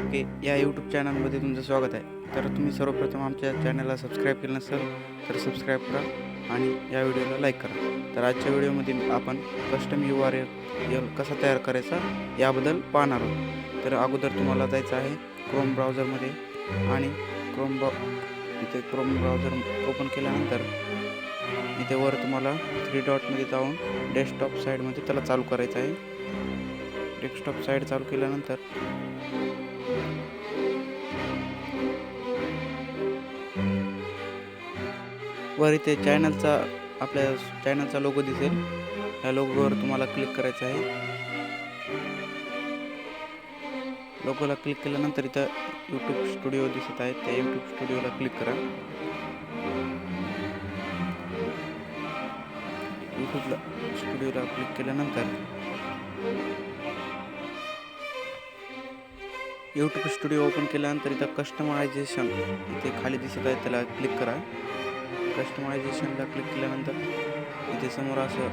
Okay, या YouTube चॅनलमध्ये तुमचं स्वागत आहे. तर तुम्ही सर्वप्रथम आमच्या चॅनलला सबस्क्राईब केलं नसेल तर सबस्क्राईब करा आणि या व्हिडिओला लाईक करा. तर आजच्या व्हिडिओमध्ये आपण कस्टम URL कसा तयार करायचा याबद्दल पाहणार आहोत. तर अगोदर तुम्हाला जायचं आहे क्रोम ब्राउझरमध्ये आणि इथे क्रोम ब्राउझर ओपन केल्यानंतर इथे वर तुम्हाला 3 डॉटमध्ये जाऊन डेस्कटॉप साईडमध्ये त्याला चालू करायचं आहे. डेस्कटॉप साईड चालू केल्यानंतर वर इथे आपल्या चॅनलचा लोगो दिसेल. या लोगोवर तुम्हाला क्लिक करायचं आहे. लोगोला क्लिक केल्यानंतर इथं यूट्यूब स्टुडिओ दिसत आहे. त्या यूट्यूब स्टुडिओला क्लिक करा. यूट्यूब स्टुडिओला क्लिक केल्यानंतर यूट्यूब स्टुडिओ ओपन केल्यानंतर इथं कस्टमायझेशन इथे खाली दिसत आहे, त्याला क्लिक करा. कस्टमायझेशनला क्लिक केल्यानंतर इथे समोर असं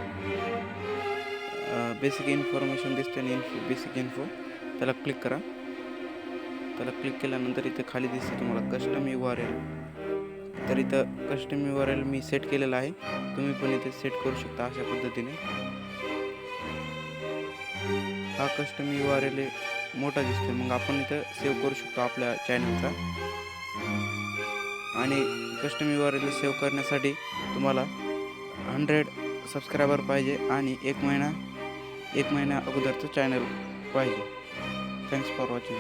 बेसिक इन्फॉर्मेशन दिसते आणि बेसिक इन्फो त्याला क्लिक करा. त्याला क्लिक केल्यानंतर इथे खाली दिसते तुम्हाला कस्टम URL. तर इथं कस्टम URL मी सेट केलेला आहे. तुम्ही पण इथे सेट करू शकता अशा पद्धतीने. हा कस्टम URL मोठा दिसतो, मग आपण इथं सेव्ह करू शकतो आपल्या चॅनलचा. आणि कस्टम URL सेव्ह करण्यासाठी तुम्हाला 100 सबस्क्रायबर पाहिजे आणि एक महिना अगोदरचं चॅनल पाहिजे. Thanks for watching.